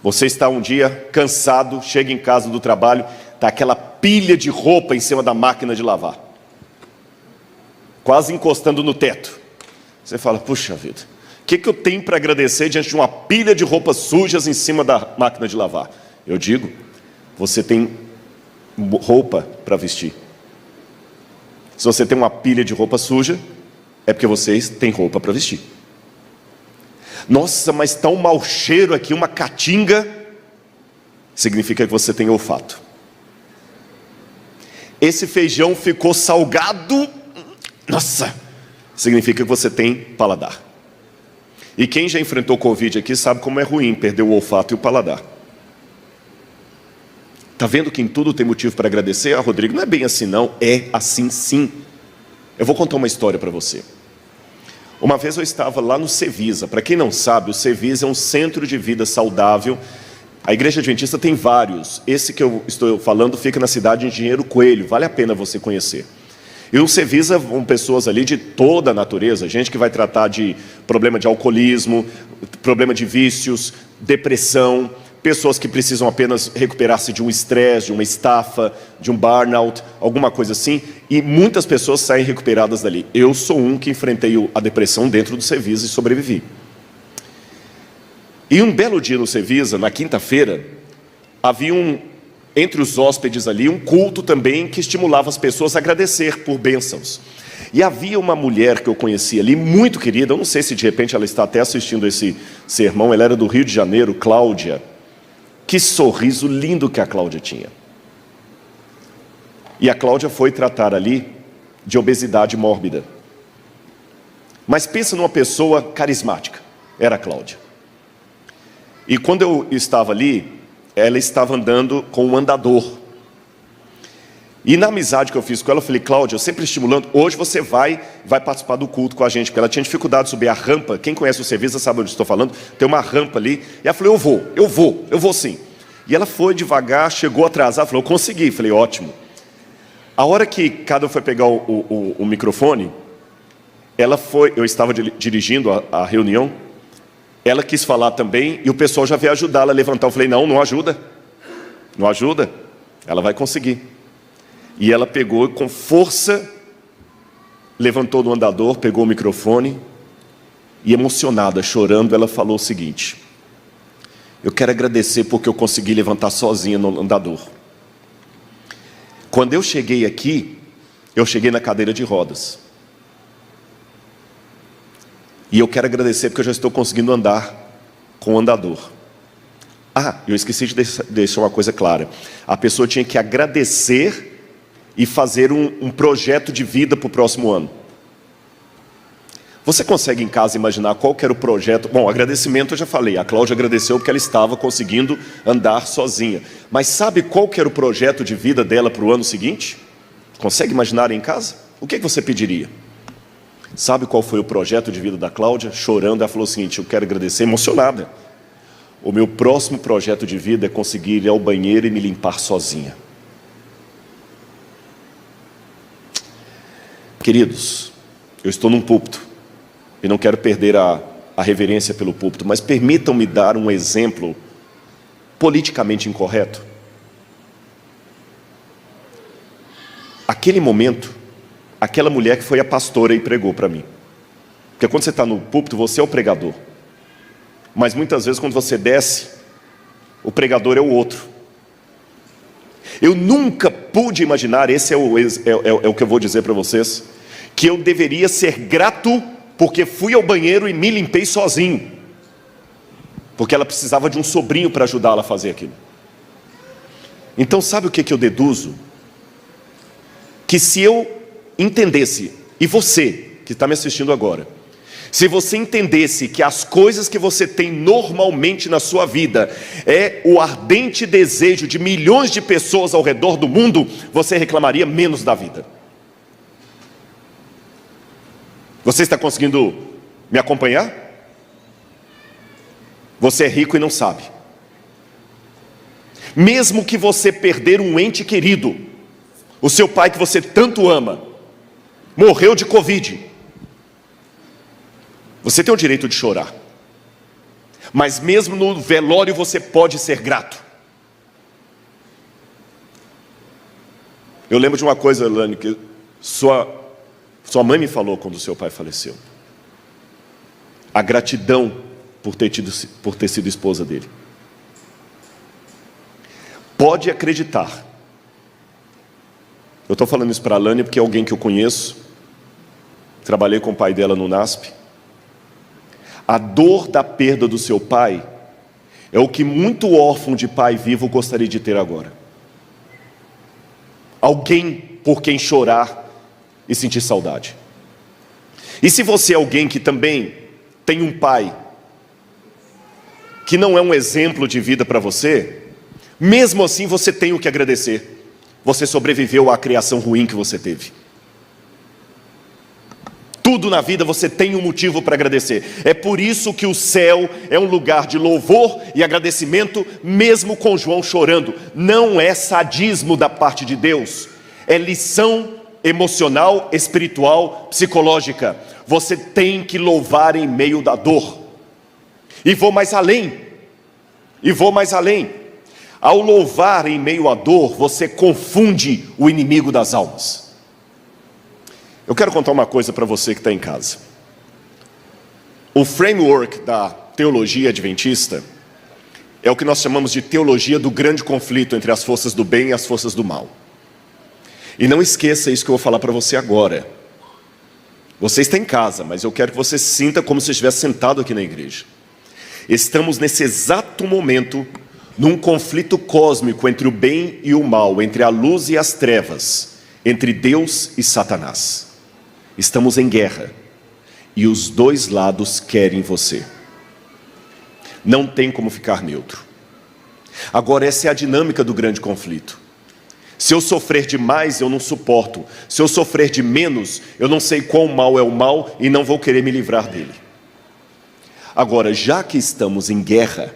Você está um dia cansado, chega em casa do trabalho, está aquela pilha de roupa em cima da máquina de lavar, quase encostando no teto. Você fala, puxa vida, o que eu tenho para agradecer diante de uma pilha de roupas sujas em cima da máquina de lavar? Eu digo, você tem roupa para vestir. Se você tem uma pilha de roupa suja, é porque vocês têm roupa para vestir. Nossa, mas está um mau cheiro aqui, uma caatinga. Significa que você tem olfato. Esse feijão ficou salgado. Nossa, significa que você tem paladar. E quem já enfrentou Covid aqui sabe como é ruim perder o olfato e o paladar. Está vendo que em tudo tem motivo para agradecer? Ah, Rodrigo, não é bem assim não, é assim sim. Eu vou contar uma história para você. Uma vez eu estava lá no Cevisa. Para quem não sabe, o Cevisa é um centro de vida saudável. A Igreja Adventista tem vários. Esse que eu estou falando fica na cidade de Engenheiro Coelho. Vale a pena você conhecer. E o Cevisa vão pessoas ali de toda a natureza. Gente que vai tratar de problema de alcoolismo, problema de vícios, depressão. Pessoas que precisam apenas recuperar-se de um estresse, de uma estafa, de um burnout, alguma coisa assim. E muitas pessoas saem recuperadas dali. Eu sou um que enfrentei a depressão dentro do Cevisa e sobrevivi. E um belo dia no Cevisa, na quinta-feira, havia entre os hóspedes ali, um culto também que estimulava as pessoas a agradecer por bênçãos. E havia uma mulher que eu conheci ali, muito querida, eu não sei se de repente ela está até assistindo esse sermão, ela era do Rio de Janeiro, Cláudia. Que sorriso lindo que a Cláudia tinha. E a Cláudia foi tratar ali de obesidade mórbida. Mas pensa numa pessoa carismática, era a Cláudia. E quando eu estava ali, ela estava andando com um andador. E na amizade que eu fiz com ela, eu falei, Cláudia, eu sempre estimulando, hoje você vai participar do culto com a gente, porque ela tinha dificuldade de subir a rampa. Quem conhece o serviço sabe onde estou falando, tem uma rampa ali. E ela falou, eu vou sim. E ela foi devagar, chegou atrasada, falou, eu consegui. Falei, ótimo. A hora que cada um foi pegar o microfone, eu estava dirigindo a reunião, ela quis falar também, e o pessoal já veio ajudá-la a levantar. Eu falei, não ajuda, ela vai conseguir. E ela pegou e com força, levantou no andador, pegou o microfone, e emocionada, chorando, ela falou o seguinte, eu quero agradecer porque eu consegui levantar sozinha no andador. Quando eu cheguei aqui, eu cheguei na cadeira de rodas. E eu quero agradecer porque eu já estou conseguindo andar com o andador. Ah, eu esqueci de deixar uma coisa clara. A pessoa tinha que agradecer e fazer um projeto de vida para o próximo ano. Você consegue em casa imaginar qual que era o projeto? Bom, agradecimento eu já falei, a Cláudia agradeceu porque ela estava conseguindo andar sozinha. Mas sabe qual que era o projeto de vida dela para o ano seguinte? Consegue imaginar em casa? O que você pediria? Sabe qual foi o projeto de vida da Cláudia? Chorando, ela falou o seguinte, eu quero agradecer, emocionada. O meu próximo projeto de vida é conseguir ir ao banheiro e me limpar sozinha. Queridos, eu estou num púlpito. E não quero perder a reverência pelo púlpito, mas permitam-me dar um exemplo politicamente incorreto. Aquele momento, aquela mulher que foi a pastora e pregou para mim. Porque quando você está no púlpito, você é o pregador. Mas muitas vezes quando você desce, o pregador é o outro. Eu nunca pude imaginar, esse é o que eu vou dizer para vocês, que eu deveria ser grato porque fui ao banheiro e me limpei sozinho. Porque ela precisava de um sobrinho para ajudá-la a fazer aquilo. Então sabe o que eu deduzo? Que se eu entendesse, e você que está me assistindo agora, se você entendesse que as coisas que você tem normalmente na sua vida é o ardente desejo de milhões de pessoas ao redor do mundo, você reclamaria menos da vida. Você está conseguindo me acompanhar? Você é rico e não sabe. Mesmo que você perder um ente querido, o seu pai que você tanto ama, morreu de Covid, você tem o direito de chorar. Mas mesmo no velório você pode ser grato. Eu lembro de uma coisa, Elane, que sua mãe me falou quando seu pai faleceu. A gratidão por ter sido esposa dele. Pode acreditar. Eu estou falando isso para a Alane porque é alguém que eu conheço. Trabalhei com o pai dela no NASP. A dor da perda do seu pai é o que muito órfão de pai vivo gostaria de ter agora. Alguém por quem chorar e sentir saudade. E se você é alguém que também tem um pai que não é um exemplo de vida para você, mesmo assim você tem o que agradecer. Você sobreviveu à criação ruim que você teve. Tudo na vida você tem um motivo para agradecer. É por isso que o céu é um lugar de louvor e agradecimento, mesmo com João chorando. Não é sadismo da parte de Deus, é lição emocional, espiritual, psicológica. Você tem que louvar em meio da dor. E vou mais além. Ao louvar em meio à dor, você confunde o inimigo das almas. Eu quero contar uma coisa para você que está em casa. O framework da teologia adventista é o que nós chamamos de teologia do grande conflito entre as forças do bem e as forças do mal. E não esqueça isso que eu vou falar para você agora. Você está em casa, mas eu quero que você se sinta como se estivesse sentado aqui na igreja. Estamos nesse exato momento num conflito cósmico entre o bem e o mal, entre a luz e as trevas, entre Deus e Satanás. Estamos em guerra e os dois lados querem você. Não tem como ficar neutro. Agora, essa é a dinâmica do grande conflito. Se eu sofrer demais, eu não suporto. Se eu sofrer de menos, eu não sei quão mal é o mal e não vou querer me livrar dele. Agora, já que estamos em guerra,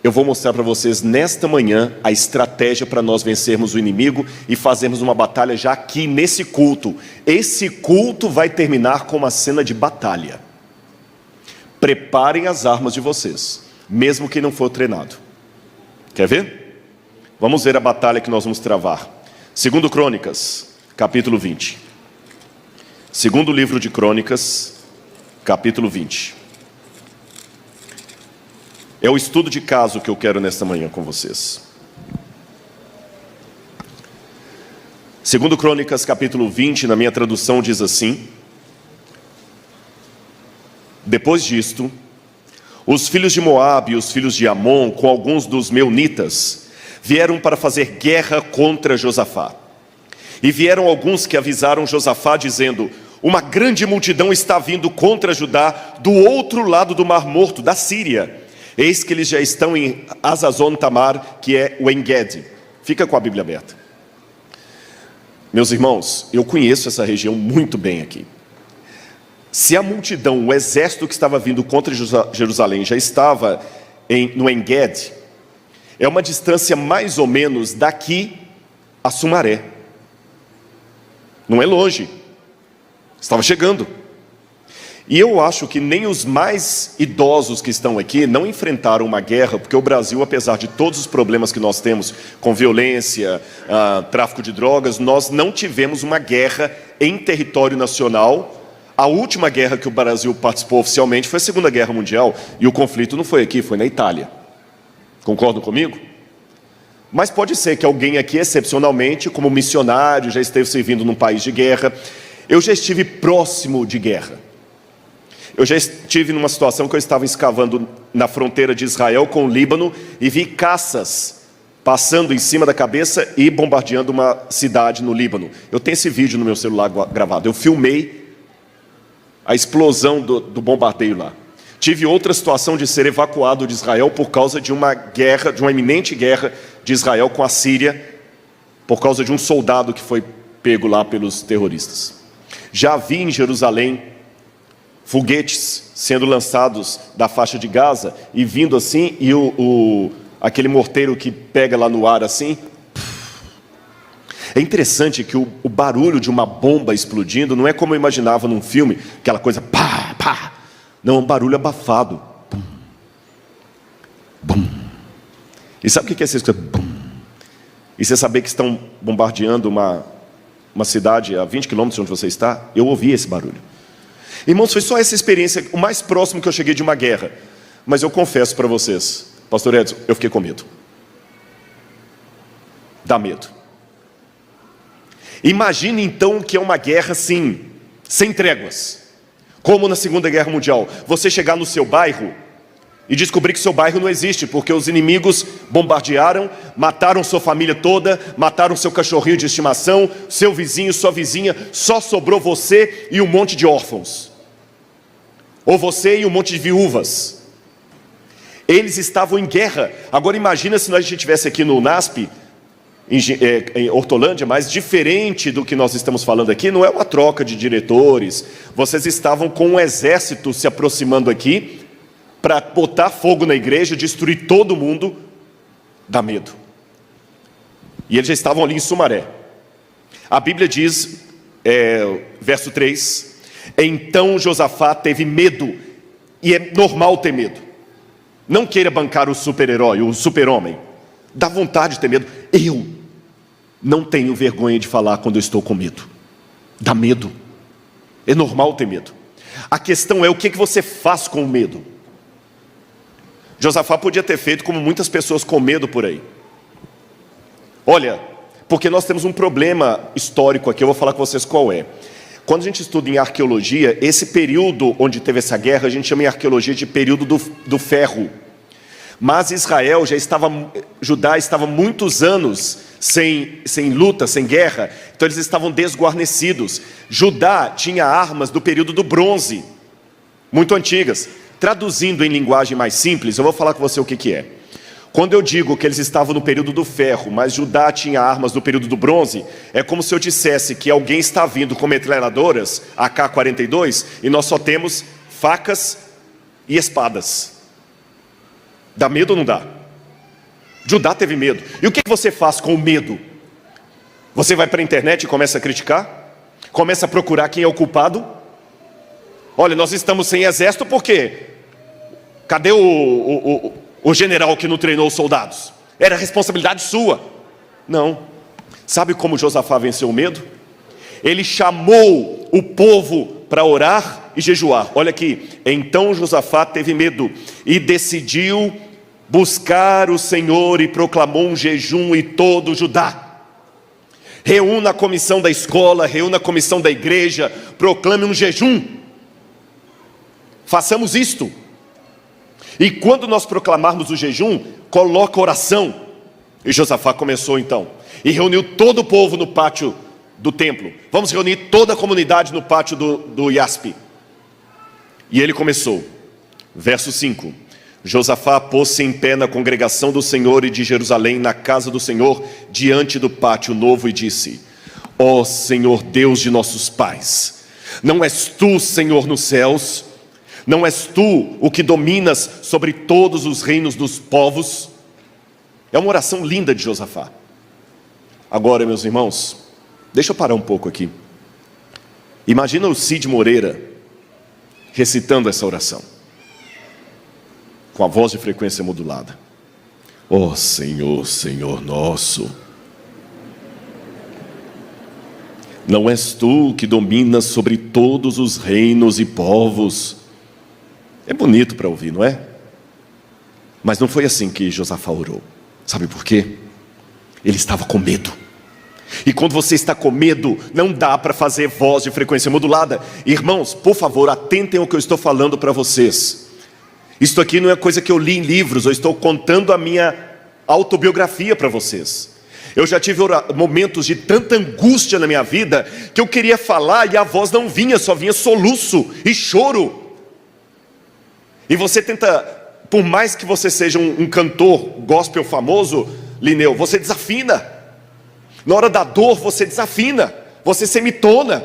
eu vou mostrar para vocês nesta manhã a estratégia para nós vencermos o inimigo e fazermos uma batalha já aqui nesse culto. Esse culto vai terminar com uma cena de batalha. Preparem as armas de vocês, mesmo quem não for treinado. Quer ver? Vamos ver a batalha que nós vamos travar. Segundo Crônicas, capítulo 20. Segundo livro de Crônicas, capítulo 20. É o estudo de caso que eu quero nesta manhã com vocês. Segundo Crônicas, capítulo 20, na minha tradução diz assim: depois disto, os filhos de Moabe e os filhos de Amon, com alguns dos meunitas, vieram para fazer guerra contra Josafá. E vieram alguns que avisaram Josafá, dizendo: uma grande multidão está vindo contra Judá do outro lado do Mar Morto, da Síria. Eis que eles já estão em Hazazon Tamar, que é o En-Gedi. Fica com a Bíblia aberta. Meus irmãos, eu conheço essa região muito bem aqui. Se a multidão, o exército que estava vindo contra Jerusalém já estava no En-Gedi, é uma distância mais ou menos daqui a Sumaré. Não é longe. Estava chegando. E eu acho que nem os mais idosos que estão aqui não enfrentaram uma guerra, porque o Brasil, apesar de todos os problemas que nós temos com violência, tráfico de drogas, nós não tivemos uma guerra em território nacional. A última guerra que o Brasil participou oficialmente foi a Segunda Guerra Mundial, e o conflito não foi aqui, foi na Itália. Concordam comigo? Mas pode ser que alguém aqui, excepcionalmente, como missionário, já esteve servindo num país de guerra. Eu já estive próximo de guerra. Eu já estive numa situação que eu estava escavando na fronteira de Israel com o Líbano e vi caças passando em cima da cabeça e bombardeando uma cidade no Líbano. Eu tenho esse vídeo no meu celular gravado. Eu filmei a explosão do bombardeio lá. Tive outra situação de ser evacuado de Israel por causa de uma guerra, de uma iminente guerra de Israel com a Síria, por causa de um soldado que foi pego lá pelos terroristas. Já vi em Jerusalém foguetes sendo lançados da faixa de Gaza e vindo assim, e aquele morteiro que pega lá no ar assim. É interessante que o barulho de uma bomba explodindo não é como eu imaginava num filme, aquela coisa pá, pá. Não, é um barulho abafado. Bum. E sabe o que é isso? Bum. E você saber que estão bombardeando uma cidade a 20 quilômetros de onde você está? Eu ouvi esse barulho. Irmãos, foi só essa experiência, o mais próximo que eu cheguei de uma guerra. Mas eu confesso para vocês, pastor Edson, eu fiquei com medo. Dá medo. Imagine então que é uma guerra assim, sem tréguas. Como na Segunda Guerra Mundial. Você chegar no seu bairro e descobrir que seu bairro não existe, porque os inimigos bombardearam, mataram sua família toda, mataram seu cachorrinho de estimação, seu vizinho, sua vizinha, só sobrou você e um monte de órfãos. Ou você e um monte de viúvas. Eles estavam em guerra. Agora imagina se nós estivesse aqui no NASP, em Hortolândia, mas diferente do que nós estamos falando aqui, não é uma troca de diretores. Vocês estavam com um exército se aproximando aqui, para botar fogo na igreja, destruir todo mundo, dá medo. E eles já estavam ali em Sumaré. A Bíblia diz, verso 3, então Josafá teve medo, e é normal ter medo. Não queira bancar o super-herói, o super-homem. Dá vontade de ter medo. Eu não tenho vergonha de falar quando eu estou com medo. Dá medo. É normal ter medo. A questão é o que você faz com o medo. Josafá podia ter feito como muitas pessoas com medo por aí. Olha, porque nós temos um problema histórico aqui, eu vou falar com vocês qual é. Quando a gente estuda em arqueologia, esse período onde teve essa guerra, a gente chama em arqueologia de período do ferro. Mas Israel Judá estava muitos anos sem luta, sem guerra, então eles estavam desguarnecidos. Judá tinha armas do período do bronze, muito antigas. Traduzindo em linguagem mais simples, eu vou falar com você o que é. Quando eu digo que eles estavam no período do ferro, mas Judá tinha armas do período do bronze, é como se eu dissesse que alguém está vindo com metralhadoras, AK-42, e nós só temos facas e espadas. Dá medo ou não dá? Judá teve medo. E o que você faz com o medo? Você vai para a internet e começa a criticar? Começa a procurar quem é o culpado? Olha, nós estamos sem exército por quê? Cadê o general que não treinou os soldados? Era responsabilidade sua. Não. Sabe como Josafá venceu o medo? Ele chamou o povo para orar e jejuar. Olha aqui. Então Josafá teve medo e decidiu buscar o Senhor e proclamou um jejum em todo Judá. Reúna a comissão da escola, reúna a comissão da igreja, proclame um jejum. Façamos isto. E quando nós proclamarmos o jejum, coloca oração. E Josafá começou então. E reuniu todo o povo no pátio do templo. Vamos reunir toda a comunidade no pátio do Iaspe. E ele começou. Verso 5. Josafá pôs-se em pé na congregação do Senhor e de Jerusalém, na casa do Senhor, diante do pátio novo, e disse: ó Senhor Deus de nossos pais, não és tu, Senhor, nos céus? Não és tu o que dominas sobre todos os reinos dos povos? É uma oração linda de Josafá. Agora, meus irmãos, deixa eu parar um pouco aqui. Imagina o Cid Moreira recitando essa oração, com a voz de frequência modulada. Ó Senhor, Senhor nosso, não és tu que dominas sobre todos os reinos e povos? É bonito para ouvir, não é? Mas não foi assim que Josafá orou. Sabe por quê? Ele estava com medo. E quando você está com medo, não dá para fazer voz de frequência modulada. Irmãos, por favor, atentem ao que eu estou falando para vocês. Isto aqui não é coisa que eu li em livros, eu estou contando a minha autobiografia para vocês. Eu já tive momentos de tanta angústia na minha vida, que eu queria falar e a voz não vinha, só vinha soluço e choro. E você tenta, por mais que você seja um cantor gospel famoso, Lineu, você desafina. Na hora da dor você desafina, você semitona,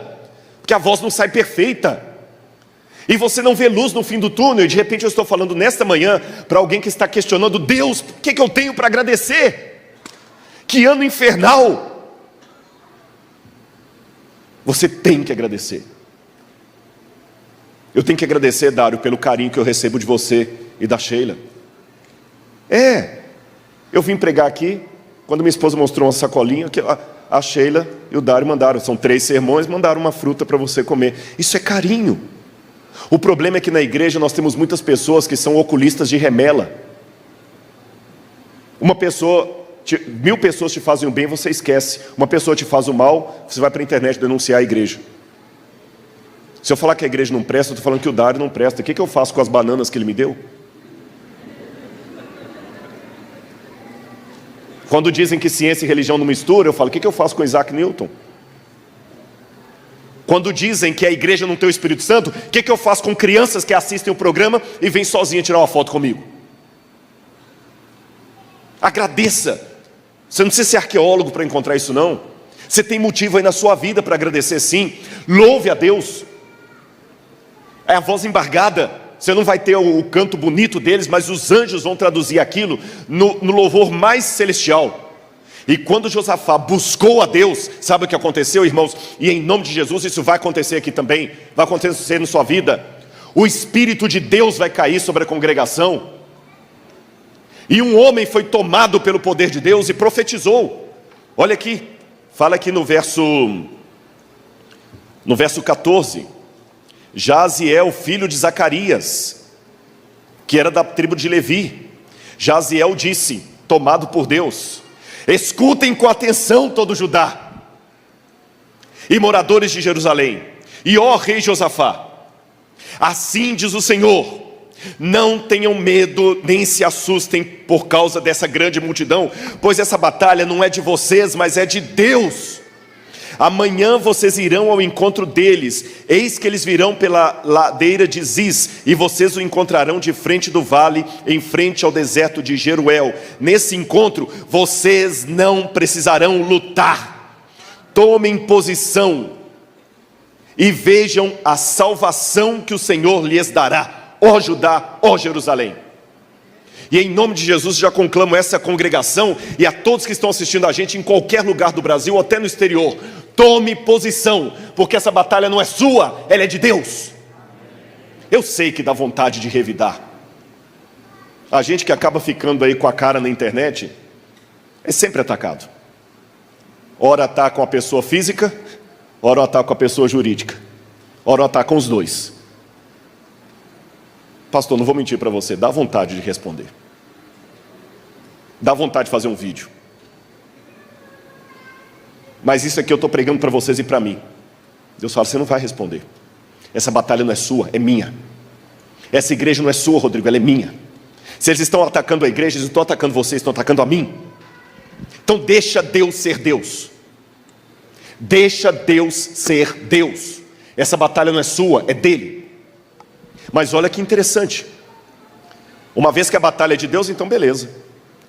porque a voz não sai perfeita. E você não vê luz no fim do túnel. E de repente eu estou falando nesta manhã para alguém que está questionando: Deus, o que eu tenho para agradecer? Que ano infernal! Você tem que agradecer. Eu tenho que agradecer, Dário, pelo carinho que eu recebo de você e da Sheila. Eu vim pregar aqui, quando minha esposa mostrou uma sacolinha, que a Sheila e o Dário mandaram, são 3 sermões, mandaram uma fruta para você comer. Isso é carinho. O problema é que na igreja nós temos muitas pessoas que são oculistas de remela. Uma pessoa, 1000 pessoas te fazem o bem, você esquece. Uma pessoa te faz o mal, você vai para a internet denunciar a igreja. Se eu falar que a igreja não presta, eu estou falando que o Dário não presta. O que eu faço com as bananas que ele me deu? Quando dizem que ciência e religião não misturam, eu falo, o que eu faço com Isaac Newton? Quando dizem que a igreja não tem o Espírito Santo, o que eu faço com crianças que assistem o programa e vêm sozinha tirar uma foto comigo? Agradeça. Você não precisa ser arqueólogo para encontrar isso não. Você tem motivo aí na sua vida para agradecer sim. Louve a Deus. É a voz embargada. Você não vai ter o canto bonito deles, mas os anjos vão traduzir aquilo no louvor mais celestial. E quando Josafá buscou a Deus, sabe o que aconteceu, irmãos? E em nome de Jesus isso vai acontecer aqui também, vai acontecer na sua vida. O Espírito de Deus vai cair sobre a congregação. E um homem foi tomado pelo poder de Deus e profetizou. Olha aqui, fala aqui no verso 14. Jaziel, filho de Zacarias, que era da tribo de Levi. Jaziel disse, tomado por Deus: escutem com atenção todo Judá e moradores de Jerusalém, e ó rei Josafá, assim diz o Senhor: não tenham medo, nem se assustem por causa dessa grande multidão, pois essa batalha não é de vocês, mas é de Deus. Amanhã vocês irão ao encontro deles, eis que eles virão pela ladeira de Ziz, e vocês o encontrarão de frente do vale, em frente ao deserto de Jeruel. Nesse encontro, vocês não precisarão lutar. Tomem posição e vejam a salvação que o Senhor lhes dará, ó Judá, ó Jerusalém. E em nome de Jesus já conclamo essa congregação e a todos que estão assistindo a gente em qualquer lugar do Brasil ou até no exterior: tome posição, porque essa batalha não é sua, ela é de Deus. Eu sei que dá vontade de revidar. A gente que acaba ficando aí com a cara na internet é sempre atacado. Ora atacam a pessoa física, ora atacam a pessoa jurídica, ora atacam os dois. Pastor, não vou mentir para você, dá vontade de responder. Dá vontade de fazer um vídeo. Mas isso aqui eu estou pregando para vocês e para mim. Deus fala, você não vai responder. Essa batalha não é sua, é minha. Essa igreja não é sua, Rodrigo, ela é minha. Se eles estão atacando a igreja, eles não estão atacando vocês, estão atacando a mim. Então deixa Deus ser Deus. Deixa Deus ser Deus. Essa batalha não é sua, é dele. Mas olha que interessante. Uma vez que a batalha é de Deus, então beleza.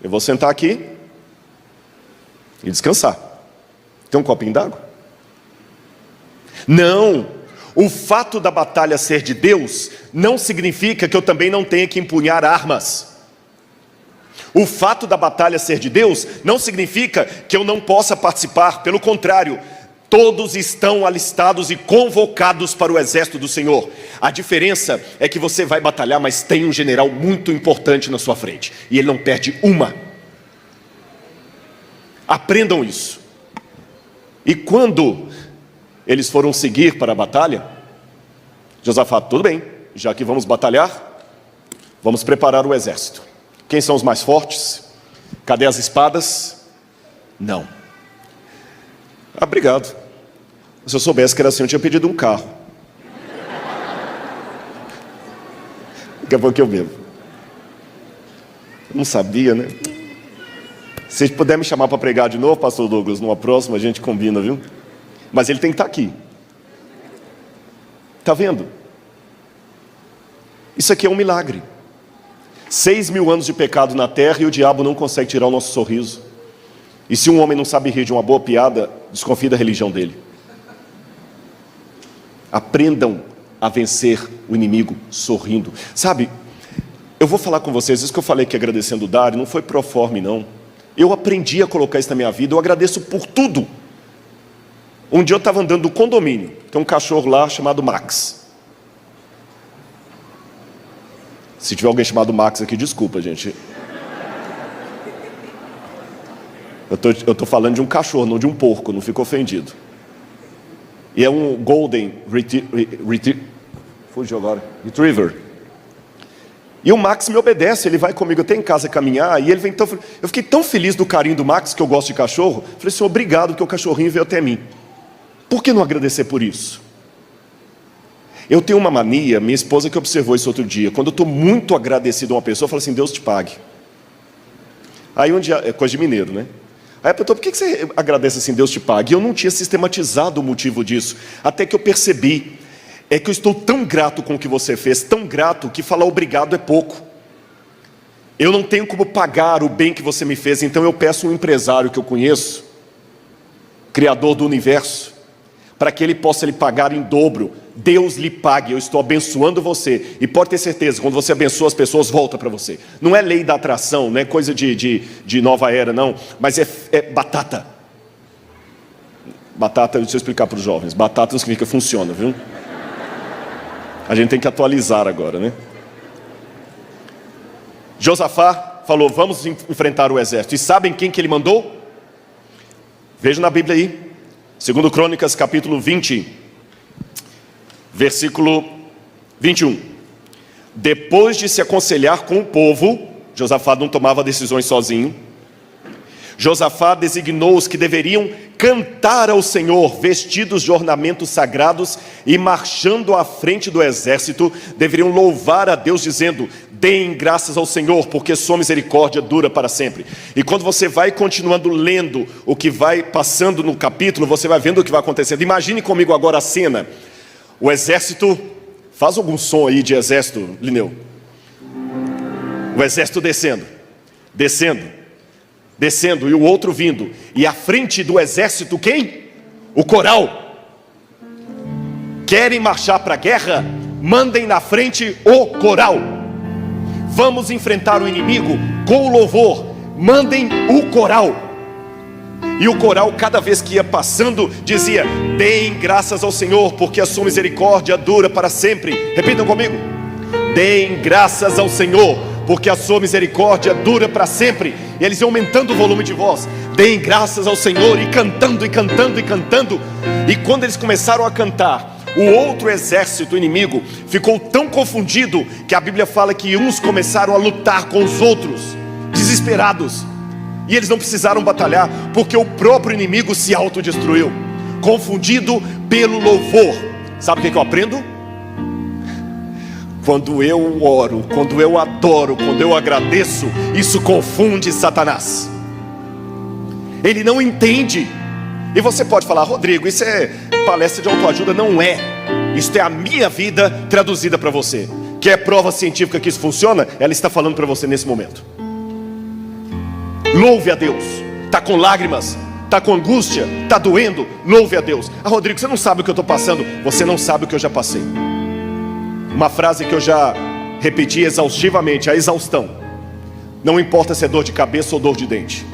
Eu vou sentar aqui e descansar. Tem um copinho d'água? Não. O fato da batalha ser de Deus não significa que eu também não tenha que empunhar armas. O fato da batalha ser de Deus não significa que eu não possa participar. Pelo contrário, todos estão alistados e convocados para o exército do Senhor. A diferença é que você vai batalhar, mas tem um general muito importante na sua frente, e ele não perde uma. Aprendam isso. E quando eles foram seguir para a batalha, Josafá, tudo bem, já que vamos batalhar, vamos preparar o exército. Quem são os mais fortes? Cadê as espadas? Não. Obrigado. Se eu soubesse que era assim, eu tinha pedido um carro. Daqui a pouco eu bebo. Eu não sabia, né? Se puder me chamar para pregar de novo, pastor Douglas, numa próxima a gente combina, viu? Mas ele tem que estar aqui. Está vendo? Isso aqui é um milagre. 6.000 anos de pecado na terra e o diabo não consegue tirar o nosso sorriso. E se um homem não sabe rir de uma boa piada, desconfie da religião dele. Aprendam a vencer o inimigo sorrindo. Sabe, eu vou falar com vocês, isso que eu falei que agradecendo o Dário, não foi pro forma não. Eu aprendi a colocar isso na minha vida, eu agradeço por tudo. Um dia eu estava andando no condomínio, tem um cachorro lá chamado Max. Se tiver alguém chamado Max aqui, desculpa, gente. Eu tô falando de um cachorro, não de um porco, não fica ofendido. E é um Golden fugiu agora, Retriever. E o Max me obedece, ele vai comigo até em casa caminhar, e ele vem tão... Eu fiquei tão feliz do carinho do Max, que eu gosto de cachorro. Falei, Senhor, obrigado que o cachorrinho veio até mim. Por que não agradecer por isso? Eu tenho uma mania, minha esposa que observou isso outro dia. Quando eu estou muito agradecido a uma pessoa, eu falo assim, Deus te pague. Aí um dia, é coisa de mineiro, né? Aí a pessoa, por que você agradece assim, Deus te pague? E eu não tinha sistematizado o motivo disso. Até que eu percebi, é que eu estou tão grato com o que você fez, tão grato, que falar obrigado é pouco. Eu não tenho como pagar o bem que você me fez, então eu peço um empresário que eu conheço, Criador do universo, para que ele possa lhe pagar em dobro. Deus lhe pague, eu estou abençoando você. E pode ter certeza, quando você abençoa as pessoas, volta para você. Não é lei da atração, não é coisa de nova era, não. Mas é batata. Batata, deixa eu explicar para os jovens. Batata não significa funciona, viu? A gente tem que atualizar agora, né? Josafá falou, vamos enfrentar o exército. E sabem quem que ele mandou? Veja na Bíblia aí. 2 Crônicas, capítulo 20, versículo 21. Depois de se aconselhar com o povo, Josafá não tomava decisões sozinho. Josafá designou os que deveriam cantar ao Senhor, vestidos de ornamentos sagrados e marchando à frente do exército, deveriam louvar a Deus dizendo, deem graças ao Senhor, porque sua misericórdia dura para sempre. E quando você vai continuando lendo o que vai passando no capítulo, você vai vendo o que vai acontecendo. Imagine comigo agora a cena, o exército, faz algum som aí de exército, Lineu. O exército descendo, e o outro vindo, e à frente do exército quem? O coral. Querem marchar para a guerra? Mandem na frente o coral. Vamos enfrentar o inimigo com o louvor, mandem o coral. E o coral, cada vez que ia passando, dizia, deem graças ao Senhor, porque a sua misericórdia dura para sempre. Repitam comigo, deem graças ao Senhor, porque a sua misericórdia dura para sempre. E eles iam aumentando o volume de voz, deem graças ao Senhor, e cantando, e cantando, e cantando. E quando eles começaram a cantar, o outro exército inimigo ficou tão confundido, que a Bíblia fala que uns começaram a lutar com os outros, desesperados. E eles não precisaram batalhar, porque o próprio inimigo se autodestruiu, confundido pelo louvor. Sabe o que eu aprendo? Quando eu oro, quando eu adoro, quando eu agradeço, isso confunde Satanás. Ele não entende. E você pode falar, Rodrigo, isso é palestra de autoajuda. Não é. Isso é a minha vida traduzida para você. Quer prova científica que isso funciona? Ela está falando para você nesse momento. Louve a Deus. Está com lágrimas, está com angústia, está doendo, louve a Deus. Ah, Rodrigo, você não sabe o que eu estou passando. Você não sabe o que eu já passei. Uma frase que eu já repeti exaustivamente, a exaustão. Não importa se é dor de cabeça ou dor de dente.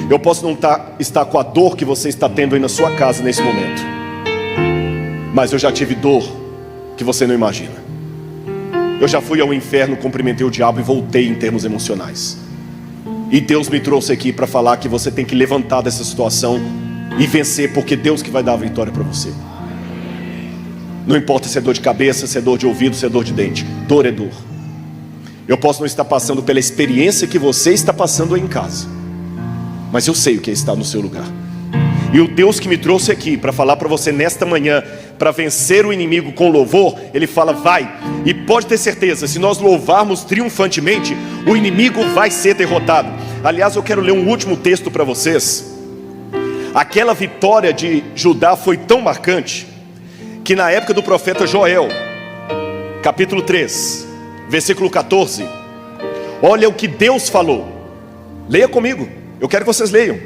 Eu posso não estar com a dor que você está tendo aí na sua casa nesse momento, mas eu já tive dor que você não imagina. Eu já fui ao inferno, cumprimentei o diabo e voltei em termos emocionais. E Deus me trouxe aqui para falar que você tem que levantar dessa situação e vencer, porque Deus que vai dar a vitória para você. Não importa se é dor de cabeça, se é dor de ouvido, se é dor de dente. Dor é dor. Eu posso não estar passando pela experiência que você está passando aí em casa, mas eu sei o que é estar no seu lugar. E o Deus que me trouxe aqui para falar para você nesta manhã, para vencer o inimigo com louvor, Ele fala, vai. E pode ter certeza, se nós louvarmos triunfantemente, o inimigo vai ser derrotado. Aliás, eu quero ler um último texto para vocês. Aquela vitória de Judá foi tão marcante, que na época do profeta Joel, capítulo 3, versículo 14, olha o que Deus falou. Leia comigo, eu quero que vocês leiam.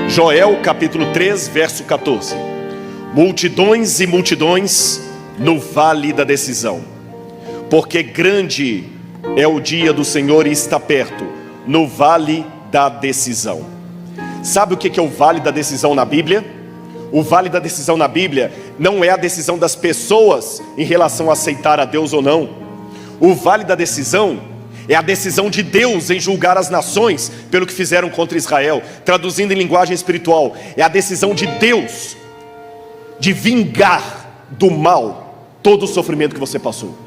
Joel capítulo 3, verso 14. Multidões e multidões no vale da decisão, porque grande é o dia do Senhor e está perto, no vale da decisão. Sabe o que é o vale da decisão na Bíblia? O vale da decisão na Bíblia não é a decisão das pessoas em relação a aceitar a Deus ou não. O vale da decisão É a decisão de Deus em julgar as nações pelo que fizeram contra Israel. Traduzindo em linguagem espiritual, é a decisão de Deus de vingar do mal todo o sofrimento que você passou.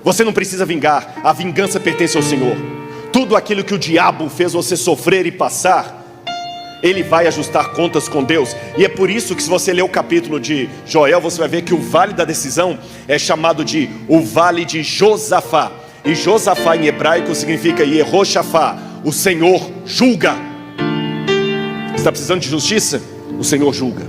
Você não precisa vingar, a vingança pertence ao Senhor. Tudo aquilo que o diabo fez você sofrer e passar, ele vai ajustar contas com Deus. E é por isso que, se você ler o capítulo de Joel, você vai ver que o vale da decisão é chamado de o vale de Josafá. E Josafá em hebraico significa Yehoshafá, o Senhor julga. Você está precisando de justiça? O Senhor julga.